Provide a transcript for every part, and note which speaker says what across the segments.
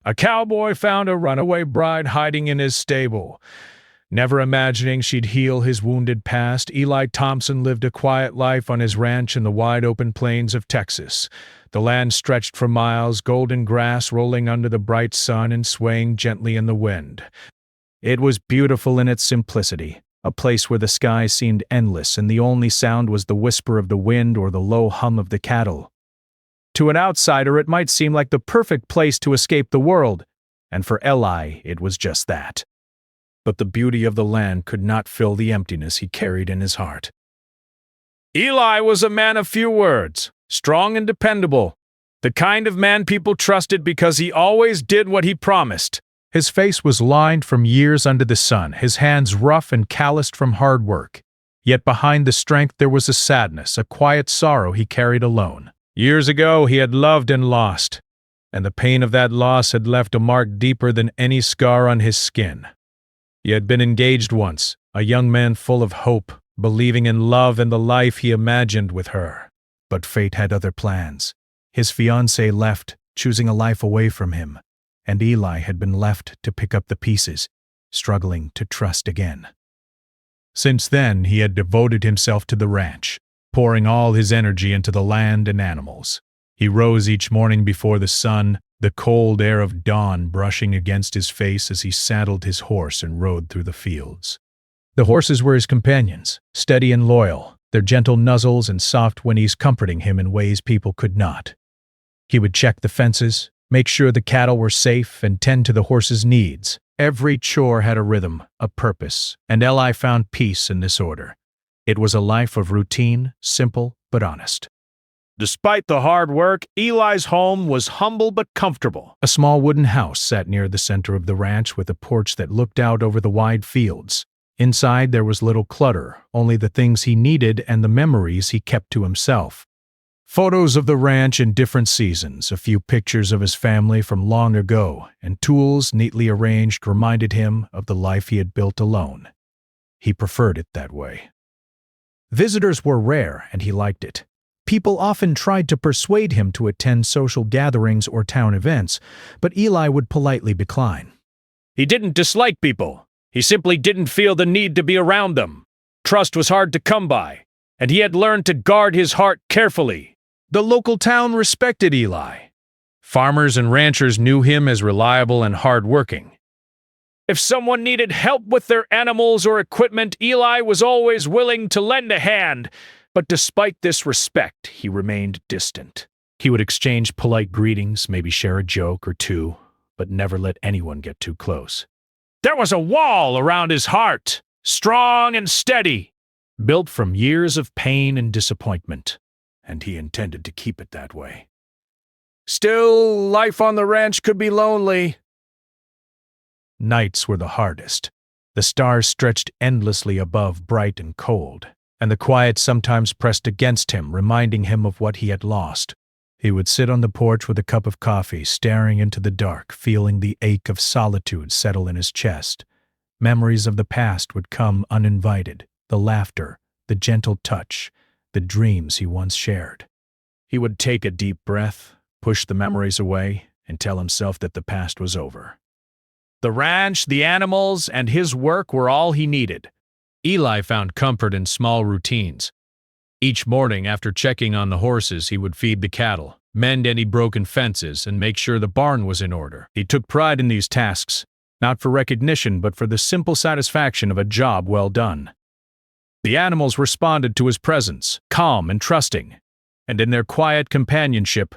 Speaker 1: A cowboy found a runaway bride hiding in his stable. Never imagining she'd heal his wounded past, Eli Thompson lived a quiet life on his ranch in the wide-open plains of Texas. The land stretched for miles, golden grass rolling under the bright sun and swaying gently in the wind. It was beautiful in its simplicity, a place where the sky seemed endless and the only sound was the whisper of the wind or the low hum of the cattle. To an outsider, it might seem like the perfect place to escape the world, and for Eli, it was just that. But the beauty of the land could not fill the emptiness he carried in his heart. Eli was a man of few words, strong and dependable, the kind of man people trusted because he always did what he promised. His face was lined from years under the sun, his hands rough and calloused from hard work. Yet behind the strength there was a sadness, a quiet sorrow he carried alone. Years ago he had loved and lost, and the pain of that loss had left a mark deeper than any scar on his skin. He had been engaged once, a young man full of hope, believing in love and the life he imagined with her. But fate had other plans. His fiancée left, choosing a life away from him, and Eli had been left to pick up the pieces, struggling to trust again. Since then, he had devoted himself to the ranch, pouring all his energy into the land and animals. He rose each morning before the sun, the cold air of dawn brushing against his face as he saddled his horse and rode through the fields. The horses were his companions, steady and loyal, their gentle nuzzles and soft whinnies comforting him in ways people could not. He would check the fences, make sure the cattle were safe, and tend to the horses' needs. Every chore had a rhythm, a purpose, and Eli found peace in this order. It was a life of routine, simple but honest. Despite the hard work, Eli's home was humble but comfortable. A small wooden house sat near the center of the ranch with a porch that looked out over the wide fields. Inside there was little clutter, only the things he needed and the memories he kept to himself. Photos of the ranch in different seasons, a few pictures of his family from long ago, and tools neatly arranged reminded him of the life he had built alone. He preferred it that way. Visitors were rare, and he liked it. People often tried to persuade him to attend social gatherings or town events, but Eli would politely decline. He didn't dislike people. He simply didn't feel the need to be around them. Trust was hard to come by, and he had learned to guard his heart carefully. The local town respected Eli. Farmers and ranchers knew him as reliable and hard-working. If someone needed help with their animals or equipment, Eli was always willing to lend a hand. But despite this respect, he remained distant. He would exchange polite greetings, maybe share a joke or two, but never let anyone get too close. There was a wall around his heart, strong and steady, built from years of pain and disappointment, and he intended to keep it that way. Still, life on the ranch could be lonely. Nights were the hardest. The stars stretched endlessly above, bright and cold, and the quiet sometimes pressed against him, reminding him of what he had lost. He would sit on the porch with a cup of coffee, staring into the dark, feeling the ache of solitude settle in his chest. Memories of the past would come uninvited, the laughter, the gentle touch, the dreams he once shared. He would take a deep breath, push the memories away, and tell himself that the past was over. The ranch, the animals, and his work were all he needed. Eli found comfort in small routines. Each morning, after checking on the horses, he would feed the cattle, mend any broken fences, and make sure the barn was in order. He took pride in these tasks, not for recognition, but for the simple satisfaction of a job well done. The animals responded to his presence, calm and trusting, and in their quiet companionship,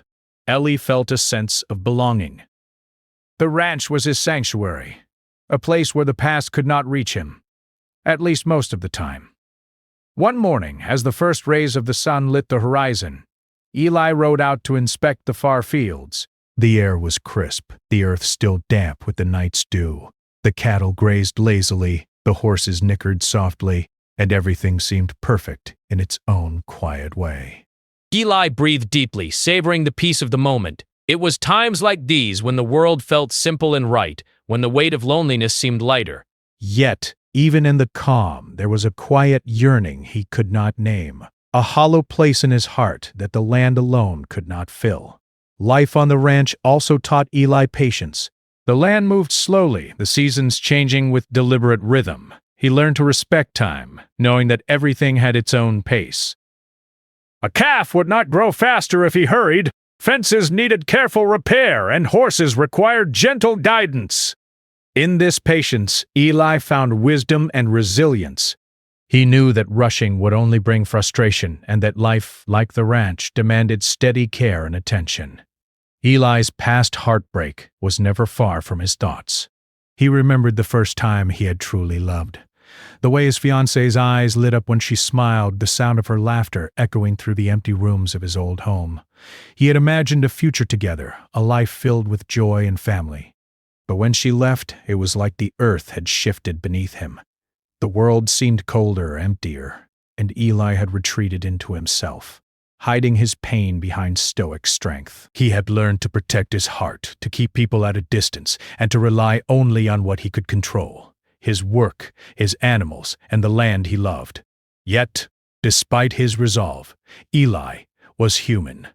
Speaker 1: Eli felt a sense of belonging. The ranch was his sanctuary, a place where the past could not reach him, at least most of the time. One morning, as the first rays of the sun lit the horizon, Eli rode out to inspect the far fields. The air was crisp, the earth still damp with the night's dew. The cattle grazed lazily, the horses nickered softly, and everything seemed perfect in its own quiet way.
Speaker 2: Eli breathed deeply, savoring the peace of the moment. It was times like these when the world felt simple and right, when the weight of loneliness seemed lighter.
Speaker 1: Yet, even in the calm, there was a quiet yearning he could not name, a hollow place in his heart that the land alone could not fill. Life on the ranch also taught Eli patience. The land moved slowly, the seasons changing with deliberate rhythm. He learned to respect time, knowing that everything had its own pace. A calf would not grow faster if he hurried. Fences needed careful repair, and horses required gentle guidance. In this patience, Eli found wisdom and resilience. He knew that rushing would only bring frustration and that life, like the ranch, demanded steady care and attention. Eli's past heartbreak was never far from his thoughts. He remembered the first time he had truly loved. The way his fiancée's eyes lit up when she smiled, the sound of her laughter echoing through the empty rooms of his old home. He had imagined a future together, a life filled with joy and family. But when she left, it was like the earth had shifted beneath him. The world seemed colder, emptier, and Eli had retreated into himself, hiding his pain behind stoic strength. He had learned to protect his heart, to keep people at a distance, and to rely only on what he could control: his work, his animals, and the land he loved. Yet, despite his resolve, Eli was human.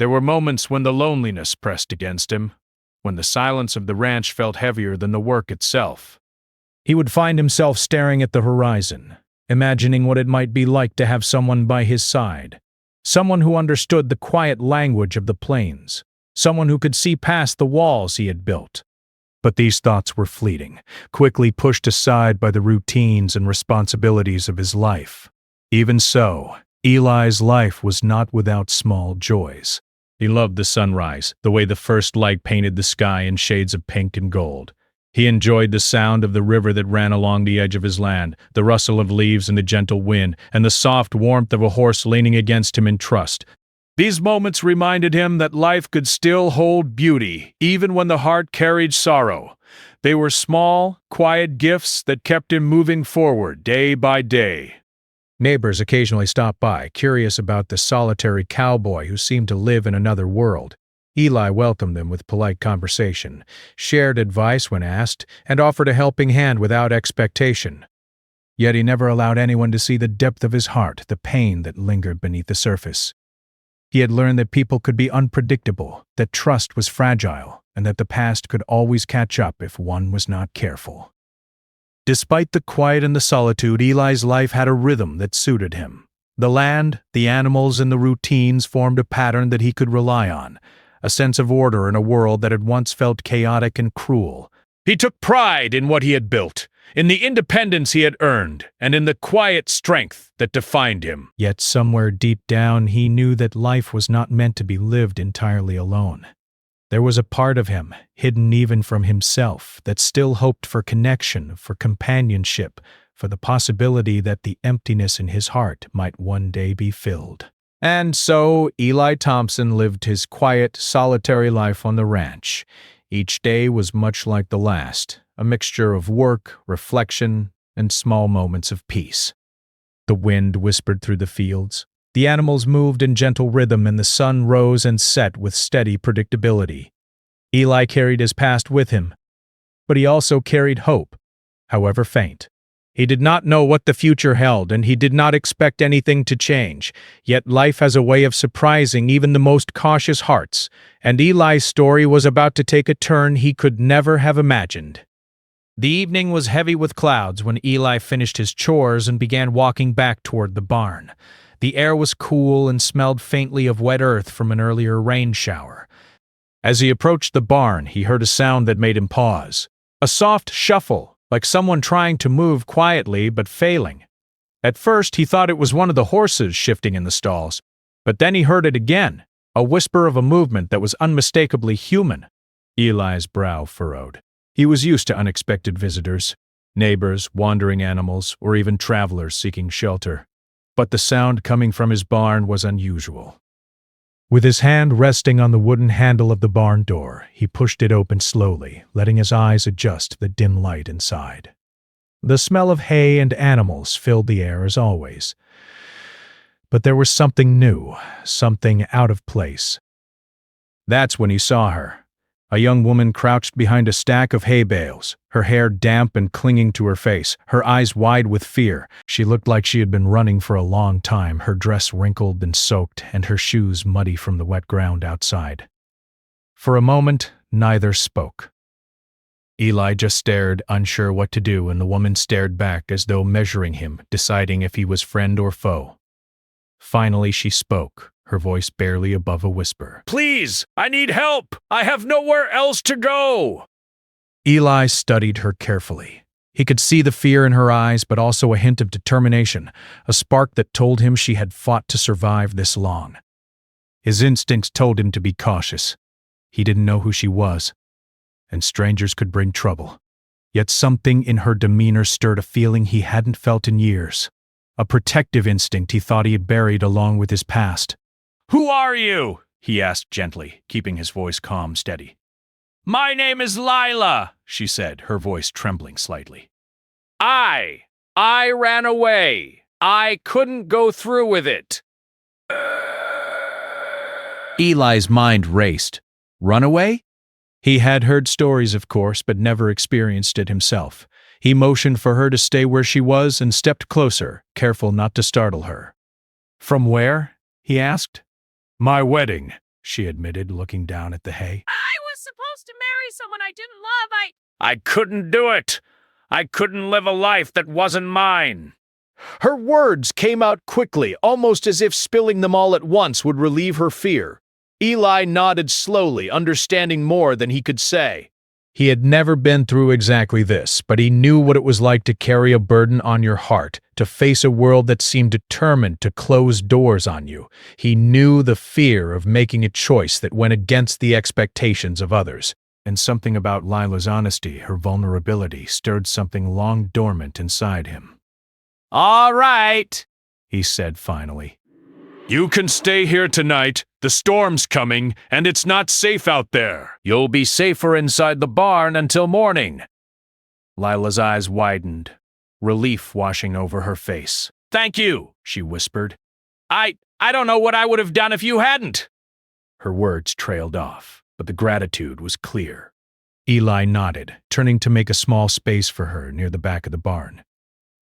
Speaker 1: There were moments when the loneliness pressed against him, when the silence of the ranch felt heavier than the work itself. He would find himself staring at the horizon, imagining what it might be like to have someone by his side, someone who understood the quiet language of the plains, someone who could see past the walls he had built. But these thoughts were fleeting, quickly pushed aside by the routines and responsibilities of his life. Even so, Eli's life was not without small joys. He loved the sunrise, the way the first light painted the sky in shades of pink and gold. He enjoyed the sound of the river that ran along the edge of his land, the rustle of leaves in the gentle wind, and the soft warmth of a horse leaning against him in trust. These moments reminded him that life could still hold beauty, even when the heart carried sorrow. They were small, quiet gifts that kept him moving forward day by day. Neighbors occasionally stopped by, curious about the solitary cowboy who seemed to live in another world. Eli welcomed them with polite conversation, shared advice when asked, and offered a helping hand without expectation. Yet he never allowed anyone to see the depth of his heart, the pain that lingered beneath the surface. He had learned that people could be unpredictable, that trust was fragile, and that the past could always catch up if one was not careful. Despite the quiet and the solitude, Eli's life had a rhythm that suited him. The land, the animals, and the routines formed a pattern that he could rely on, a sense of order in a world that had once felt chaotic and cruel. He took pride in what he had built, in the independence he had earned, and in the quiet strength that defined him. Yet somewhere deep down, he knew that life was not meant to be lived entirely alone. There was a part of him, hidden even from himself, that still hoped for connection, for companionship, for the possibility that the emptiness in his heart might one day be filled. And so Eli Thompson lived his quiet, solitary life on the ranch. Each day was much like the last, a mixture of work, reflection, and small moments of peace. The wind whispered through the fields. The animals moved in gentle rhythm, and the sun rose and set with steady predictability. Eli carried his past with him, but he also carried hope, however faint. He did not know what the future held, and he did not expect anything to change. Yet life has a way of surprising even the most cautious hearts, and Eli's story was about to take a turn he could never have imagined. The evening was heavy with clouds when Eli finished his chores and began walking back toward the barn. The air was cool and smelled faintly of wet earth from an earlier rain shower. As he approached the barn, he heard a sound that made him pause. A soft shuffle, like someone trying to move quietly but failing. At first, he thought it was one of the horses shifting in the stalls, but then he heard it again, a whisper of a movement that was unmistakably human. Eli's brow furrowed. He was used to unexpected visitors, neighbors, wandering animals, or even travelers seeking shelter. But the sound coming from his barn was unusual. With his hand resting on the wooden handle of the barn door, he pushed it open slowly, letting his eyes adjust to the dim light inside. The smell of hay and animals filled the air as always. But there was something new, something out of place. That's when he saw her. A young woman crouched behind a stack of hay bales, her hair damp and clinging to her face, her eyes wide with fear. She looked like she had been running for a long time, her dress wrinkled and soaked, and her shoes muddy from the wet ground outside. For a moment, neither spoke. Eli just stared, unsure what to do, and the woman stared back as though measuring him, deciding if he was friend or foe. Finally, she spoke, her voice barely above a whisper.
Speaker 2: "Please, I need help! I have nowhere else to go!"
Speaker 1: Eli studied her carefully. He could see the fear in her eyes, but also a hint of determination, a spark that told him she had fought to survive this long. His instincts told him to be cautious. He didn't know who she was, and strangers could bring trouble. Yet something in her demeanor stirred a feeling he hadn't felt in years, a protective instinct he thought he had buried along with his past.
Speaker 2: "Who are you?" he asked gently, keeping his voice calm, steady. "My name is Lila," she said, her voice trembling slightly. I ran away. I couldn't go through with it."
Speaker 1: Eli's mind raced. Runaway? He had heard stories, of course, but never experienced it himself. He motioned for her to stay where she was and stepped closer, careful not to startle her. "From where?" he asked. "My wedding," she admitted, looking down at the hay.
Speaker 3: I was supposed to marry someone I didn't love.
Speaker 2: "I couldn't do it. I couldn't live a life that wasn't mine." Her words came out quickly, almost as if spilling them all at once would relieve her fear. Eli nodded slowly, understanding more than he could say.
Speaker 1: He had never been through exactly this, but he knew what it was like to carry a burden on your heart, to face a world that seemed determined to close doors on you. He knew the fear of making a choice that went against the expectations of others. And something about Lila's honesty, her vulnerability, stirred something long dormant inside him.
Speaker 2: "All right,"
Speaker 1: he said finally.
Speaker 2: "You can stay here tonight. The storm's coming, and it's not safe out there. You'll be safer inside the barn until morning."
Speaker 1: Lila's eyes widened, relief washing over her face.
Speaker 2: "Thank you," she whispered. I don't know what I would have done if you hadn't."
Speaker 1: Her words trailed off, but the gratitude was clear. Eli nodded, turning to make a small space for her near the back of the barn.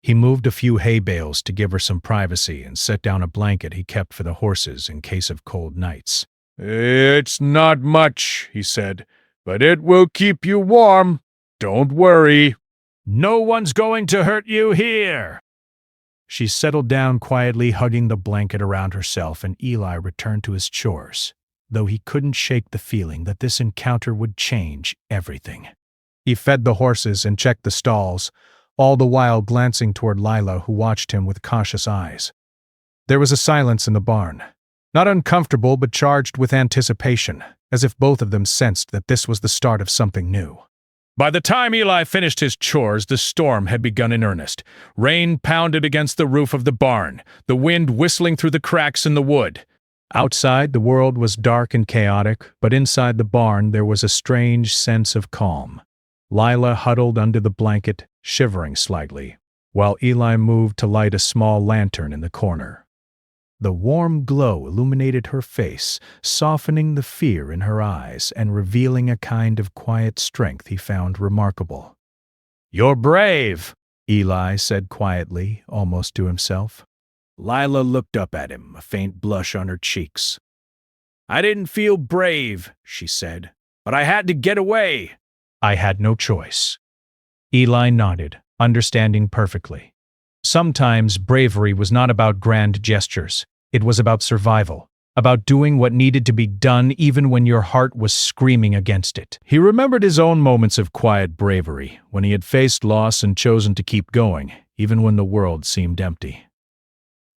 Speaker 1: He moved a few hay bales to give her some privacy and set down a blanket he kept for the horses in case of cold nights.
Speaker 2: "It's not much," he said, "but it will keep you warm. Don't worry. No one's going to hurt you here."
Speaker 1: She settled down quietly, hugging the blanket around herself, and Eli returned to his chores, though he couldn't shake the feeling that this encounter would change everything. He fed the horses and checked the stalls, all the while glancing toward Lila, who watched him with cautious eyes. There was a silence in the barn, not uncomfortable but charged with anticipation, as if both of them sensed that this was the start of something new.
Speaker 2: By the time Eli finished his chores, the storm had begun in earnest. Rain pounded against the roof of the barn, the wind whistling through the cracks in the wood.
Speaker 1: Outside, the world was dark and chaotic, but inside the barn there was a strange sense of calm. Lila huddled under the blanket, shivering slightly, while Eli moved to light a small lantern in the corner. The warm glow illuminated her face, softening the fear in her eyes and revealing a kind of quiet strength he found remarkable.
Speaker 2: "You're brave,"
Speaker 1: Eli said quietly, almost to himself.
Speaker 2: Lila looked up at him, a faint blush on her cheeks. "I didn't feel brave," she said, "but I had to get away."
Speaker 1: "I had no choice." Eli nodded, understanding perfectly. Sometimes bravery was not about grand gestures. It was about survival, about doing what needed to be done even when your heart was screaming against it. He remembered his own moments of quiet bravery, when he had faced loss and chosen to keep going, even when the world seemed empty.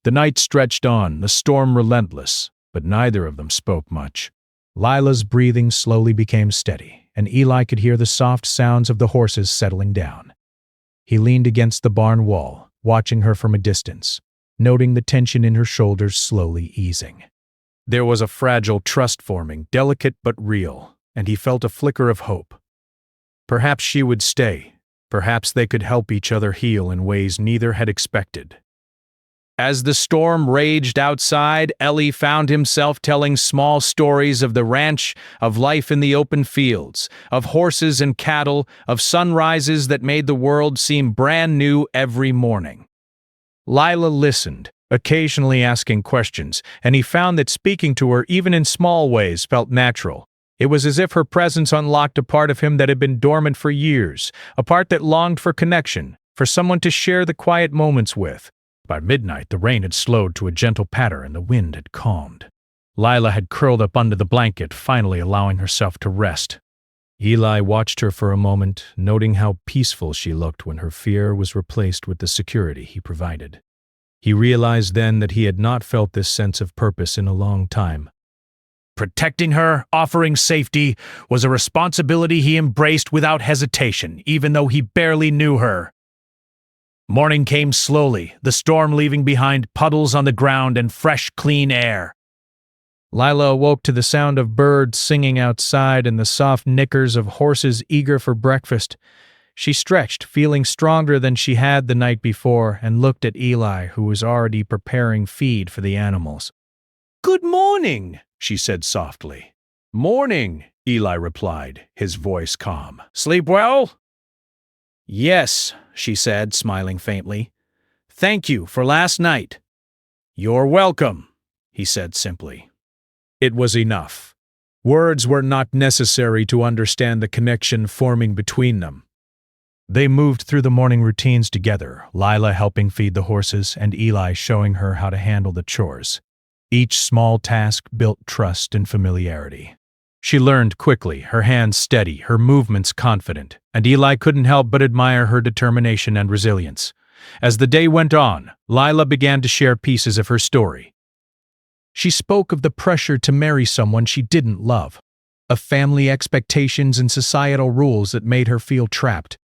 Speaker 1: The night stretched on, the storm relentless, but neither of them spoke much. Lila's breathing slowly became steady, and Eli could hear the soft sounds of the horses settling down. He leaned against the barn wall, watching her from a distance, noting the tension in her shoulders slowly easing. There was a fragile trust forming, delicate but real, and he felt a flicker of hope. Perhaps she would stay. Perhaps they could help each other heal in ways neither had expected. As the storm raged outside, Ellie found himself telling small stories of the ranch, of life in the open fields, of horses and cattle, of sunrises that made the world seem brand new every morning. Lila listened, occasionally asking questions, and he found that speaking to her even in small ways felt natural. It was as if her presence unlocked a part of him that had been dormant for years, a part that longed for connection, for someone to share the quiet moments with. By midnight, the rain had slowed to a gentle patter and the wind had calmed. Lila had curled up under the blanket, finally allowing herself to rest. Eli watched her for a moment, noting how peaceful she looked when her fear was replaced with the security he provided. He realized then that he had not felt this sense of purpose in a long time. Protecting her, offering safety, was a responsibility he embraced without hesitation, even though he barely knew her. Morning came slowly, the storm leaving behind puddles on the ground and fresh, clean air. Lila awoke to the sound of birds singing outside and the soft nickers of horses eager for breakfast. She stretched, feeling stronger than she had the night before, and looked at Eli, who was already preparing feed for the animals. "Good morning," she said softly. "Morning," Eli replied, his voice calm. "Sleep well?" "Yes," she said, smiling faintly. "Thank you for last night." "You're welcome," he said simply. It was enough. Words were not necessary to understand the connection forming between them. They moved through the morning routines together, Lila helping feed the horses and Eli showing her how to handle the chores. Each small task built trust and familiarity. She learned quickly, her hands steady, her movements confident, and Eli couldn't help but admire her determination and resilience. As the day went on, Lila began to share pieces of her story. She spoke of the pressure to marry someone she didn't love, of family expectations and societal rules that made her feel trapped.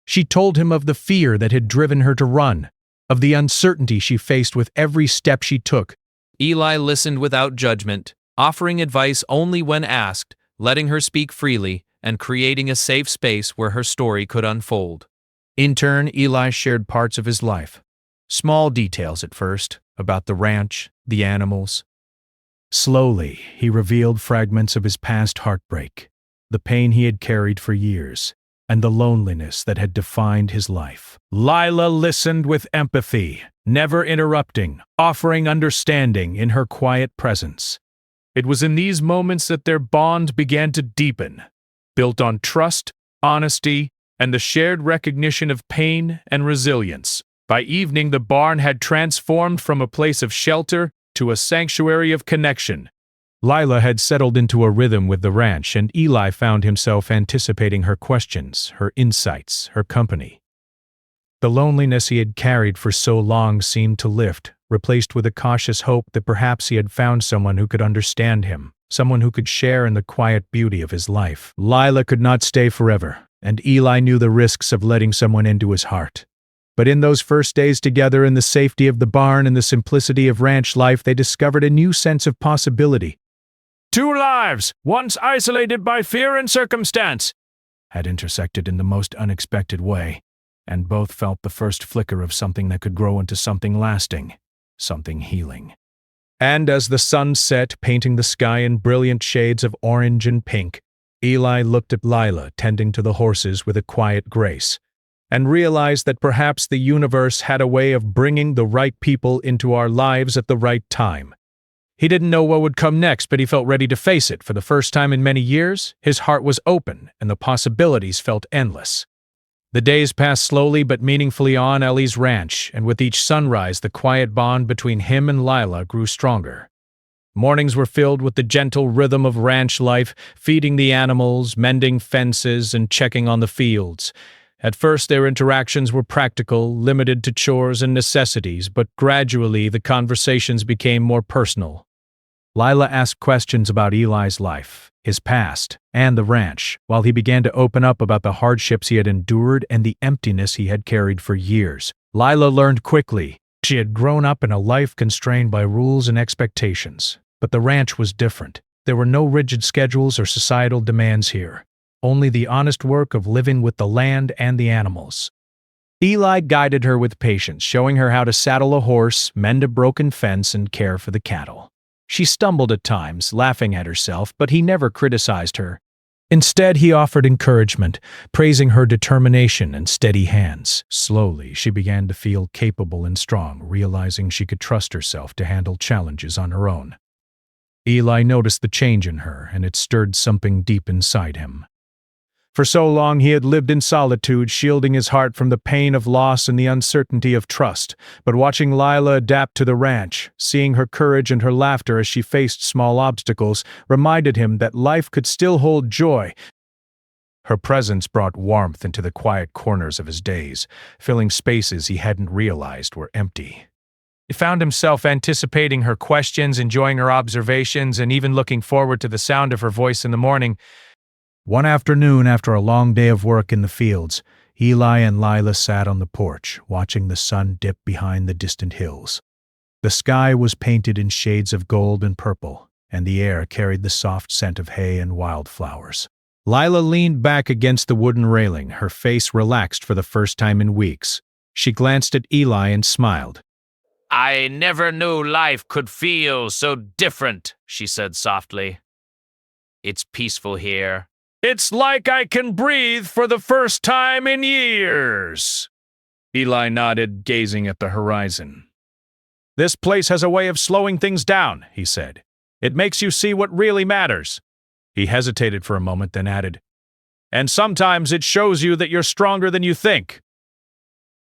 Speaker 1: She told him of the fear that had driven her to run, of the uncertainty she faced with every step she took.
Speaker 4: Eli listened without judgment, offering advice only when asked, letting her speak freely, and creating a safe space where her story could unfold.
Speaker 1: In turn, Eli shared parts of his life. Small details at first, about the ranch, the animals. Slowly, he revealed fragments of his past heartbreak, the pain he had carried for years, and the loneliness that had defined his life. Lila listened with empathy, never interrupting, offering understanding in her quiet presence. It was in these moments that their bond began to deepen, built on trust, honesty, and the shared recognition of pain and resilience. By evening, the barn had transformed from a place of shelter to a sanctuary of connection. Lila had settled into a rhythm with the ranch, and Eli found himself anticipating her questions, her insights, her company. The loneliness he had carried for so long seemed to lift, replaced with a cautious hope that perhaps he had found someone who could understand him, someone who could share in the quiet beauty of his life. Lila could not stay forever, and Eli knew the risks of letting someone into his heart. But in those first days together in the safety of the barn and the simplicity of ranch life, they discovered a new sense of possibility.
Speaker 2: Two lives, once isolated by fear and circumstance,
Speaker 1: had intersected in the most unexpected way, and both felt the first flicker of something that could grow into something lasting, something healing. And as the sun set, painting the sky in brilliant shades of orange and pink, Eli looked at Lila tending to the horses with a quiet grace, and realized that perhaps the universe had a way of bringing the right people into our lives at the right time. He didn't know what would come next, but he felt ready to face it. For the first time in many years, his heart was open, and the possibilities felt endless. The days passed slowly but meaningfully on Ellie's ranch, and with each sunrise, the quiet bond between him and Lila grew stronger. Mornings were filled with the gentle rhythm of ranch life, feeding the animals, mending fences, and checking on the fields. At first, their interactions were practical, limited to chores and necessities, but gradually the conversations became more personal. Lila asked questions about Eli's life, his past, and the ranch, while he began to open up about the hardships he had endured and the emptiness he had carried for years. Lila learned quickly. She had grown up in a life constrained by rules and expectations, but the ranch was different. There were no rigid schedules or societal demands here. Only the honest work of living with the land and the animals. Eli guided her with patience, showing her how to saddle a horse, mend a broken fence, and care for the cattle. She stumbled at times, laughing at herself, but he never criticized her. Instead, he offered encouragement, praising her determination and steady hands. Slowly, she began to feel capable and strong, realizing she could trust herself to handle challenges on her own. Eli noticed the change in her, and it stirred something deep inside him. For so long he had lived in solitude, shielding his heart from the pain of loss and the uncertainty of trust. But watching Lila adapt to the ranch, seeing her courage and her laughter as she faced small obstacles, reminded him that life could still hold joy. Her presence brought warmth into the quiet corners of his days, filling spaces he hadn't realized were empty. He found himself anticipating her questions, enjoying her observations, and even looking forward to the sound of her voice in the morning. One afternoon, after a long day of work in the fields, Eli and Lila sat on the porch, watching the sun dip behind the distant hills. The sky was painted in shades of gold and purple, and the air carried the soft scent of hay and wildflowers. Lila leaned back against the wooden railing, her face relaxed for the first time in weeks. She glanced at Eli and smiled.
Speaker 2: "I never knew life could feel so different," she said softly. "It's peaceful here. It's like I can breathe for the first time in years." Eli nodded, gazing at the horizon.
Speaker 1: "This place has a way of slowing things down," he said. "It makes you see what really matters." He hesitated for a moment, then added, "And sometimes it shows you that you're stronger than you think."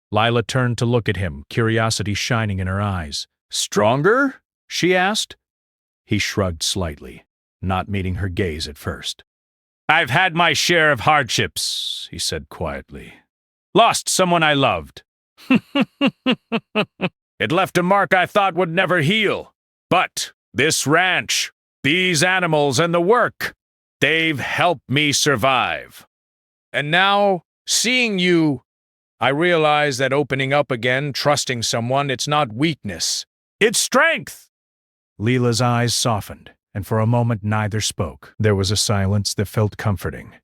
Speaker 1: Lila turned to look at him, curiosity shining in her eyes. "Stronger?" she asked. He shrugged slightly, not meeting her gaze at first. "I've had my share of hardships," he said quietly. "Lost someone I loved. It left a mark I thought would never heal. But this ranch, these animals, and the work, they've helped me survive. And now, seeing you, I realize that opening up again, trusting someone, it's not weakness. It's strength." Lila's eyes softened, and for a moment neither spoke. There was a silence that felt comforting,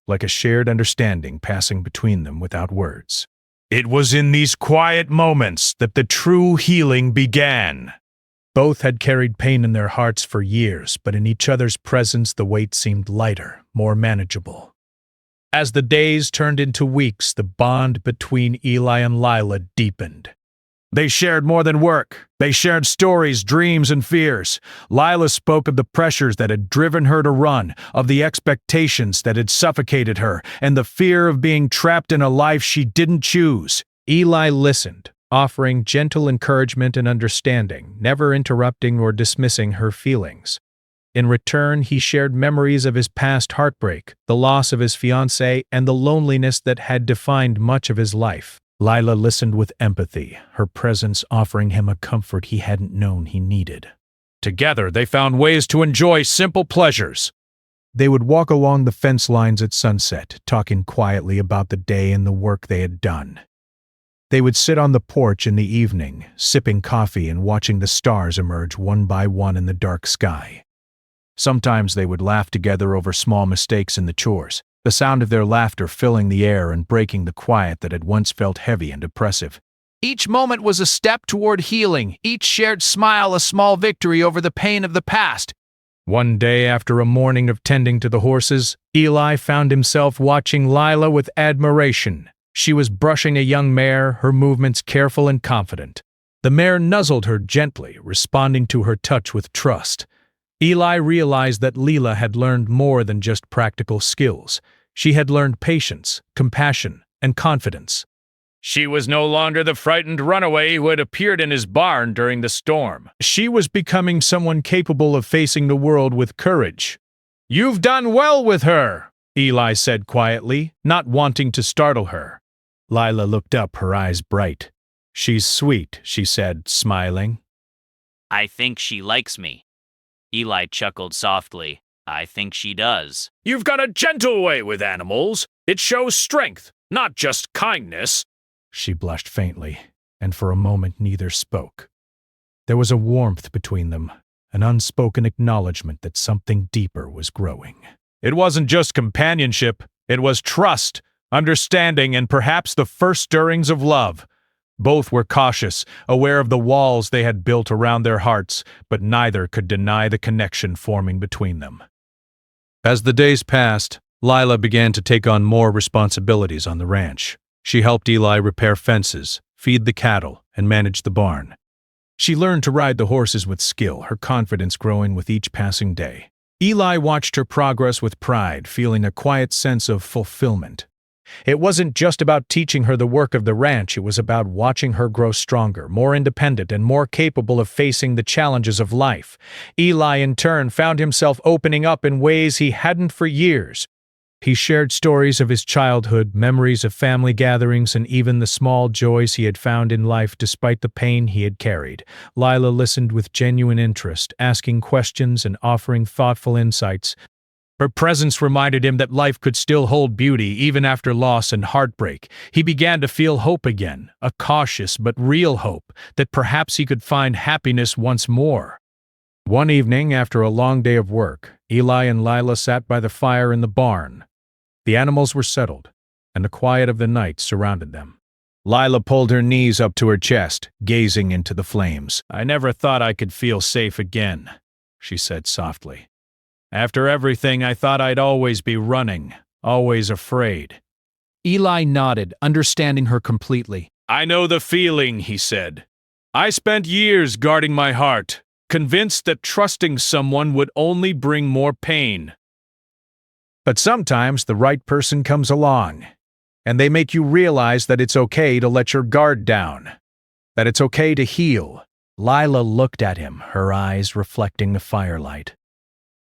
Speaker 1: like a shared understanding passing between them without words. It was in these quiet moments that the true healing began. Both had carried pain in their hearts for years, but in each other's presence the weight seemed lighter, more manageable. As the days turned into weeks, the bond between Eli and Lila deepened. They shared more than work. They shared stories, dreams, and fears. Lila spoke of the pressures that had driven her to run, of the expectations that had suffocated her, and the fear of being trapped in a life she didn't choose. Eli listened, offering gentle encouragement and understanding, never interrupting or dismissing her feelings. In return, he shared memories of his past heartbreak, the loss of his fiancée, and the loneliness that had defined much of his life. Lila listened with empathy, her presence offering him a comfort he hadn't known he needed. Together, they found ways to enjoy simple pleasures. They would walk along the fence lines at sunset, talking quietly about the day and the work they had done. They would sit on the porch in the evening, sipping coffee and watching the stars emerge one by one in the dark sky. Sometimes they would laugh together over small mistakes in the chores, the sound of their laughter filling the air and breaking the quiet that had once felt heavy and oppressive. Each moment was a step toward healing, each shared smile a small victory over the pain of the past. One day, after a morning of tending to the horses, Eli found himself watching Lila with admiration. She was brushing a young mare, her movements careful and confident. The mare nuzzled her gently, responding to her touch with trust. Eli realized that Lila had learned more than just practical skills. She had learned patience, compassion, and confidence. She was no longer the frightened runaway who had appeared in his barn during the storm. She was becoming someone capable of facing the world with courage. "You've done well with her," Eli said quietly, not wanting to startle her. Lila looked up, her eyes bright. "She's sweet," she said, smiling.
Speaker 5: "I think she likes me." Eli chuckled softly. "I think she does."
Speaker 2: "You've got a gentle way with animals. It shows strength, not just kindness."
Speaker 1: She blushed faintly, and for a moment neither spoke. There was a warmth between them, an unspoken acknowledgement that something deeper was growing. It wasn't just companionship, it was trust, understanding, and perhaps the first stirrings of love. Both were cautious, aware of the walls they had built around their hearts, but neither could deny the connection forming between them. As the days passed, Lila began to take on more responsibilities on the ranch. She helped Eli repair fences, feed the cattle, and manage the barn. She learned to ride the horses with skill, her confidence growing with each passing day. Eli watched her progress with pride, feeling a quiet sense of fulfillment. It wasn't just about teaching her the work of the ranch, it was about watching her grow stronger, more independent, and more capable of facing the challenges of life. Eli, in turn, found himself opening up in ways he hadn't for years. He shared stories of his childhood, memories of family gatherings, and even the small joys he had found in life despite the pain he had carried. Lila listened with genuine interest, asking questions and offering thoughtful insights. Her presence reminded him that life could still hold beauty even after loss and heartbreak. He began to feel hope again, a cautious but real hope that perhaps he could find happiness once more. One evening, after a long day of work, Eli and Lila sat by the fire in the barn. The animals were settled, and the quiet of the night surrounded them. Lila pulled her knees up to her chest, gazing into the flames. "I never thought I could feel safe again," she said softly. "After everything, I thought I'd always be running, always afraid."
Speaker 4: Eli nodded, understanding her completely.
Speaker 1: "I know the feeling," he said. "I spent years guarding my heart, convinced that trusting someone would only bring more pain. But sometimes the right person comes along, and they make you realize that it's okay to let your guard down, that it's okay to heal." Lila looked at him, her eyes reflecting the firelight.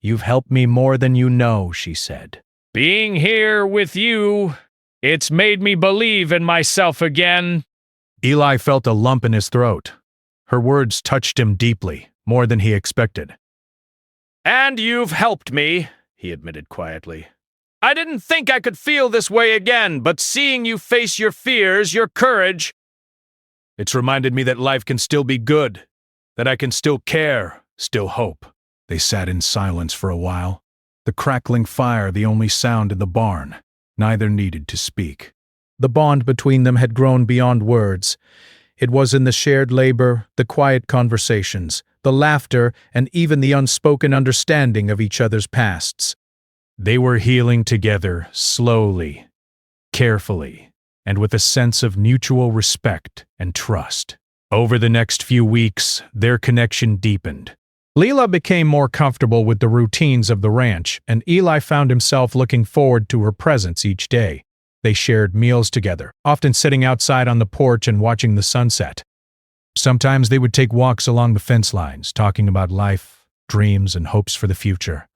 Speaker 1: "You've helped me more than you know," she said. "Being here with you, it's made me believe in myself again." Eli felt a lump in his throat. Her words touched him deeply, more than he expected. "And you've helped me," he admitted quietly. "I didn't think I could feel this way again, but seeing you face your fears, your courage, it's reminded me that life can still be good, that I can still care, still hope." They sat in silence for a while, the crackling fire the only sound in the barn. Neither needed to speak. The bond between them had grown beyond words. It was in the shared labor, the quiet conversations, the laughter, and even the unspoken understanding of each other's pasts. They were healing together, slowly, carefully, and with a sense of mutual respect and trust. Over the next few weeks, their connection deepened. Lila became more comfortable with the routines of the ranch, and Eli found himself looking forward to her presence each day. They shared meals together, often sitting outside on the porch and watching the sunset. Sometimes they would take walks along the fence lines, talking about life, dreams, and hopes for the future.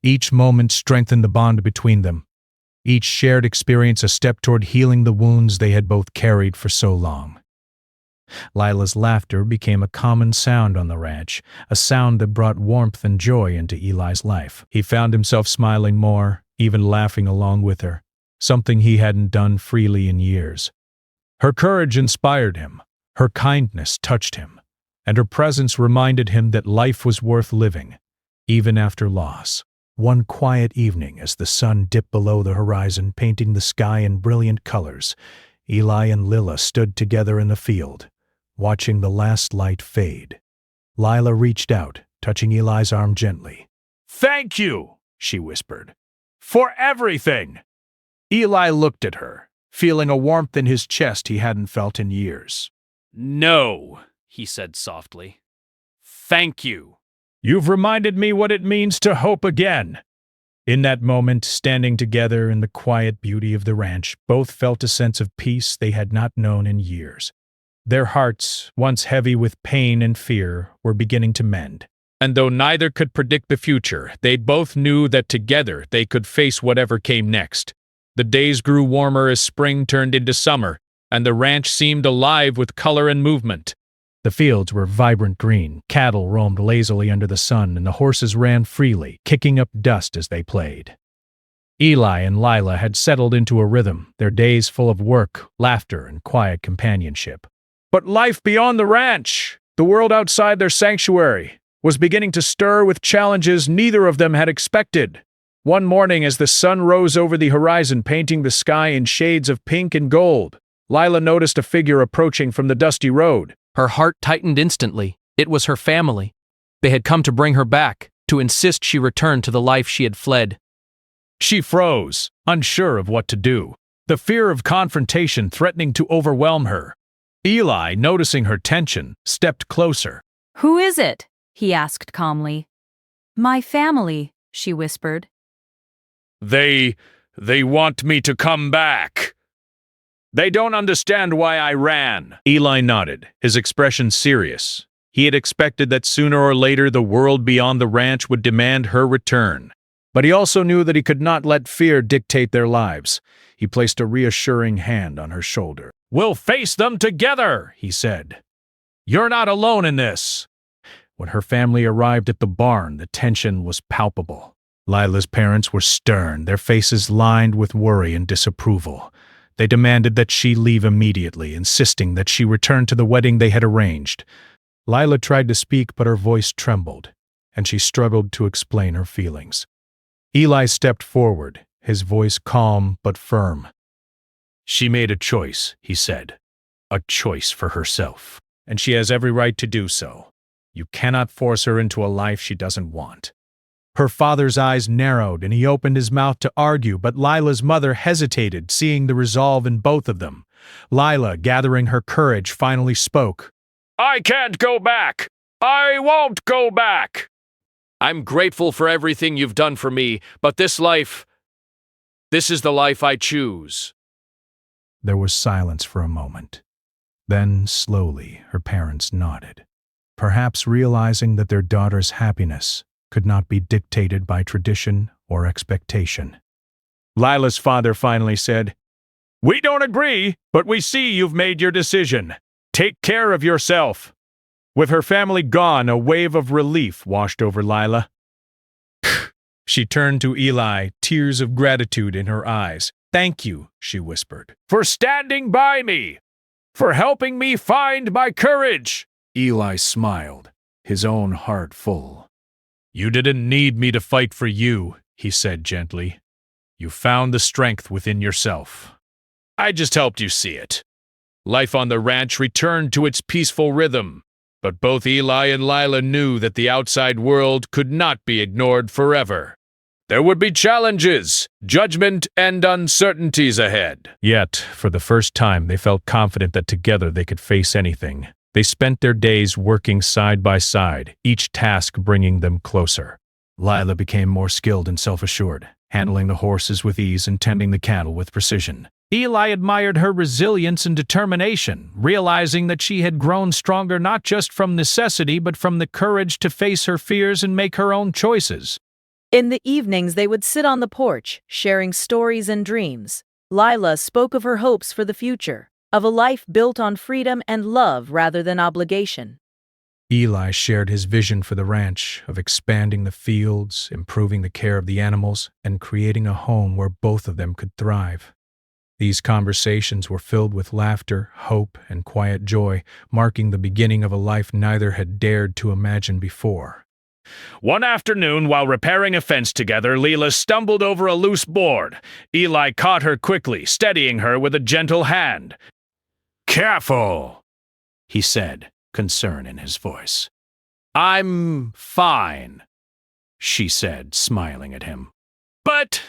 Speaker 1: Each moment strengthened the bond between them. Each shared experience a step toward healing the wounds they had both carried for so long. Lila's laughter became a common sound on the ranch, a sound that brought warmth and joy into Eli's life. He found himself smiling more, even laughing along with her, something he hadn't done freely in years. Her courage inspired him, her kindness touched him, and her presence reminded him that life was worth living, even after loss. One quiet evening, as the sun dipped below the horizon, painting the sky in brilliant colors, Eli and Lila stood together in the field, watching the last light fade. Lila reached out, touching Eli's arm gently. "Thank you," she whispered, "for everything." Eli looked at her, feeling a warmth in his chest he hadn't felt in years. "No," he said softly. "Thank you. You've reminded me what it means to hope again." In that moment, standing together in the quiet beauty of the ranch, both felt a sense of peace they had not known in years. Their hearts, once heavy with pain and fear, were beginning to mend. And though neither could predict the future, they both knew that together they could face whatever came next. The days grew warmer as spring turned into summer, and the ranch seemed alive with color and movement. The fields were vibrant green, cattle roamed lazily under the sun, and the horses ran freely, kicking up dust as they played. Eli and Lila had settled into a rhythm, their days full of work, laughter, and quiet companionship. But life beyond the ranch, the world outside their sanctuary, was beginning to stir with challenges neither of them had expected. One morning, as the sun rose over the horizon, painting the sky in shades of pink and gold, Lila noticed a figure approaching from the dusty road.
Speaker 4: Her heart tightened instantly. It was her family. They had come to bring her back, to insist she return to the life she had fled.
Speaker 1: She froze, unsure of what to do, the fear of confrontation threatening to overwhelm her. Eli, noticing her tension, stepped closer.
Speaker 6: Who is it? He asked calmly. My family, she whispered.
Speaker 2: They want me to come back. They don't understand why I ran.
Speaker 1: Eli nodded, his expression serious. He had expected that sooner or later the world beyond the ranch would demand her return. But he also knew that he could not let fear dictate their lives. He placed a reassuring hand on her shoulder.
Speaker 2: We'll face them together, he said. You're not alone in this.
Speaker 1: When her family arrived at the barn, the tension was palpable. Lila's parents were stern, their faces lined with worry and disapproval. They demanded that she leave immediately, insisting that she return to the wedding they had arranged. Lila tried to speak, but her voice trembled, and she struggled to explain her feelings. Eli stepped forward, his voice calm but firm.
Speaker 2: She made a choice, he said. A choice for herself.
Speaker 1: And she has every right to do so. You cannot force her into a life she doesn't want. Her father's eyes narrowed, and he opened his mouth to argue, but Lila's mother hesitated, seeing the resolve in both of them. Lila, gathering her courage, finally spoke.
Speaker 2: I can't go back. I won't go back. I'm grateful for everything you've done for me, but this is the life I choose.
Speaker 1: There was silence for a moment. Then, slowly, her parents nodded, perhaps realizing that their daughter's happiness could not be dictated by tradition or expectation.
Speaker 2: Lila's father finally said, We don't agree, but we see you've made your decision. Take care of yourself. With her family gone, a wave of relief washed over Lila.
Speaker 1: She turned to Eli, tears of gratitude in her eyes. Thank you, she whispered.
Speaker 2: For standing by me. For helping me find my courage.
Speaker 1: Eli smiled, his own heart full.
Speaker 2: You didn't need me to fight for you, he said gently. You found the strength within yourself. I just helped you see it. Life on the ranch returned to its peaceful rhythm, but both Eli and Lila knew that the outside world could not be ignored forever. There would be challenges, judgment, and uncertainties ahead.
Speaker 1: Yet, for the first time, they felt confident that together they could face anything. They spent their days working side by side, each task bringing them closer. Lila became more skilled and self-assured, handling the horses with ease and tending the cattle with precision.
Speaker 2: Eli admired her resilience and determination, realizing that she had grown stronger not just from necessity but from the courage to face her fears and make her own choices.
Speaker 6: In the evenings, they would sit on the porch, sharing stories and dreams. Lila spoke of her hopes for the future, of a life built on freedom and love rather than obligation.
Speaker 1: Eli shared his vision for the ranch, of expanding the fields, improving the care of the animals, and creating a home where both of them could thrive. These conversations were filled with laughter, hope, and quiet joy, marking the beginning of a life neither had dared to imagine before.
Speaker 2: One afternoon, while repairing a fence together, Lila stumbled over a loose board. Eli caught her quickly, steadying her with a gentle hand. Careful, he said, concern in his voice. I'm fine, she said, smiling at him. But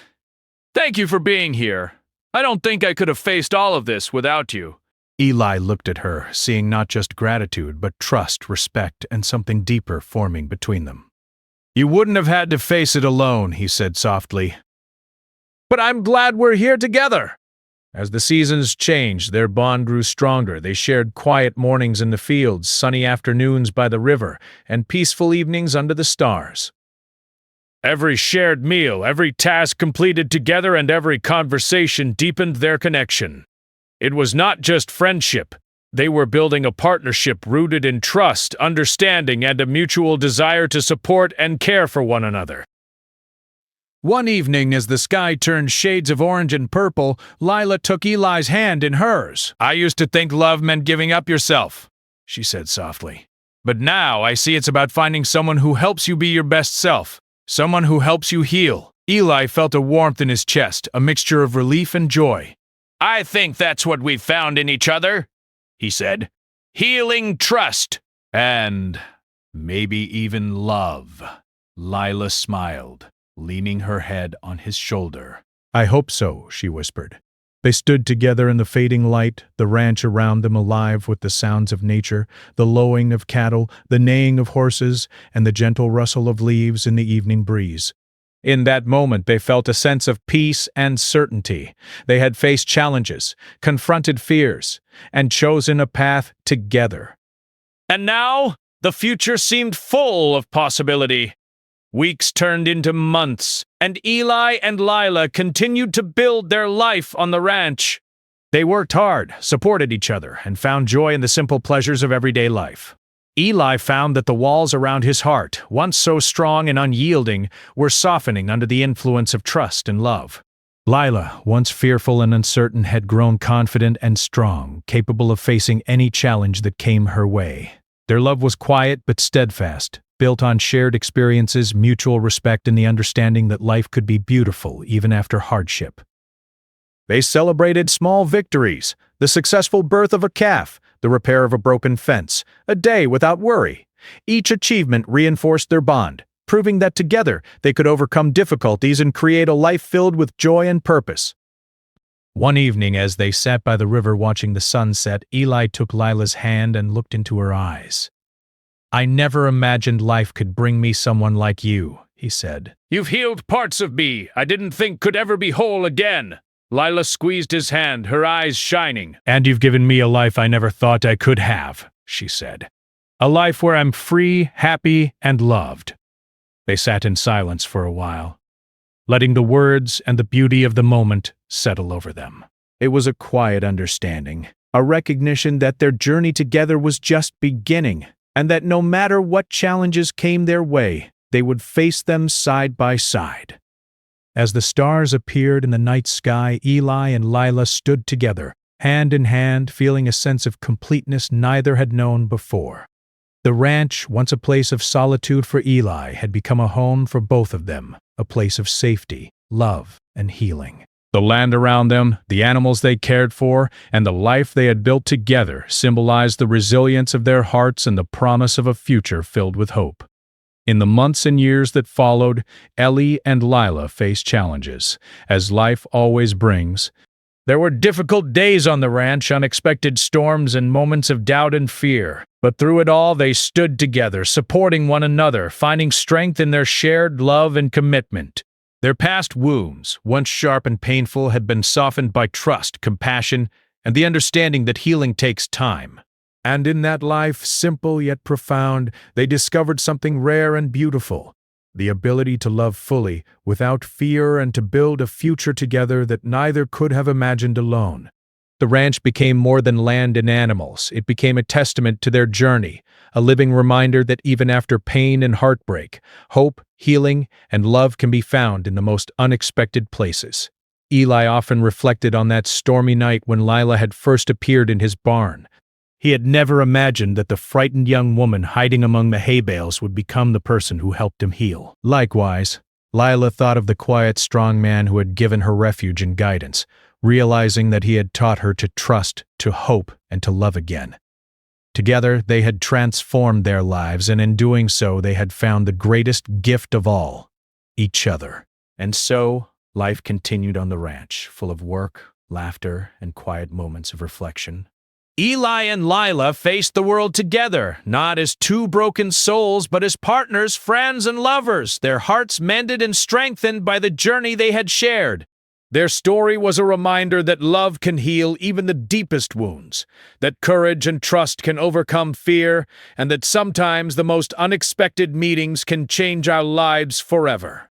Speaker 2: thank you for being here. I don't think I could have faced all of this without you.
Speaker 1: Eli looked at her, seeing not just gratitude, but trust, respect, and something deeper forming between them.
Speaker 2: You wouldn't have had to face it alone, he said softly. But I'm glad we're here together.
Speaker 1: As the seasons changed, their bond grew stronger. They shared quiet mornings in the fields, sunny afternoons by the river, and peaceful evenings under the stars.
Speaker 2: Every shared meal, every task completed together, and every conversation deepened their connection. It was not just friendship. They were building a partnership rooted in trust, understanding, and a mutual desire to support and care for one another.
Speaker 1: One evening, as the sky turned shades of orange and purple, Lila took Eli's hand in hers.
Speaker 2: I used to think love meant giving up yourself, she said softly. But now I see it's about finding someone who helps you be your best self, someone who helps you heal. Eli felt a warmth in his chest, a mixture of relief and joy. I think that's what we've found in each other, he said. Healing trust. And maybe even love. Lila smiled, leaning her head on his shoulder.
Speaker 1: I hope so, she whispered. They stood together in the fading light, the ranch around them alive with the sounds of nature, the lowing of cattle, the neighing of horses, and the gentle rustle of leaves in the evening breeze. In that moment, they felt a sense of peace and certainty. They had faced challenges, confronted fears, and chosen a path together.
Speaker 2: And now, the future seemed full of possibility. Weeks turned into months, and Eli and Lila continued to build their life on the ranch. They worked hard, supported each other, and found joy in the simple pleasures of everyday life. Eli found that the walls around his heart, once so strong and unyielding, were softening under the influence of trust and love. Lila, once fearful and uncertain, had grown confident and strong, capable of facing any challenge that came her way. Their love was quiet but steadfast, built on shared experiences, mutual respect, and the understanding that life could be beautiful even after hardship. They celebrated small victories, the successful birth of a calf, the repair of a broken fence, a day without worry. Each achievement reinforced their bond, proving that together they could overcome difficulties and create a life filled with joy and purpose. One evening, as they sat by the river watching the sun set, Eli took Lila's hand and looked into her eyes. "I never imagined life could bring me someone like you," he said. "You've healed parts of me I didn't think could ever be whole again." Lila squeezed his hand, her eyes shining.
Speaker 1: "And you've given me a life I never thought I could have," she said. "A life where I'm free, happy, and loved." They sat in silence for a while, letting the words and the beauty of the moment settle over them. It was a quiet understanding, a recognition that their journey together was just beginning, and that no matter what challenges came their way, they would face them side by side. As the stars appeared in the night sky, Eli and Lila stood together, hand in hand, feeling a sense of completeness neither had known before. The ranch, once a place of solitude for Eli, had become a home for both of them, a place of safety, love, and healing. The land around them, the animals they cared for, and the life they had built together symbolized the resilience of their hearts and the promise of a future filled with hope. In the months and years that followed, Ellie and Lila faced challenges, as life always brings. There were difficult days on the ranch, unexpected storms, and moments of doubt and fear. But through it all, they stood together, supporting one another, finding strength in their shared love and commitment. Their past wounds, once sharp and painful, had been softened by trust, compassion, and the understanding that healing takes time. And in that life, simple yet profound, they discovered something rare and beautiful: the ability to love fully, without fear, and to build a future together that neither could have imagined alone. The ranch became more than land and animals. It became a testament to their journey, a living reminder that even after pain and heartbreak, hope, healing, and love can be found in the most unexpected places. Eli often reflected on that stormy night when Lila had first appeared in his barn. He had never imagined that the frightened young woman hiding among the hay bales would become the person who helped him heal. Likewise, Lila thought of the quiet, strong man who had given her refuge and guidance, realizing that he had taught her to trust, to hope, and to love again. Together, they had transformed their lives, and in doing so, they had found the greatest gift of all: each other. And so, life continued on the ranch, full of work, laughter, and quiet moments of reflection. Eli and Lila faced the world together, not as two broken souls, but as partners, friends, and lovers, their hearts mended and strengthened by the journey they had shared. Their story was a reminder that love can heal even the deepest wounds, that courage and trust can overcome fear, and that sometimes the most unexpected meetings can change our lives forever.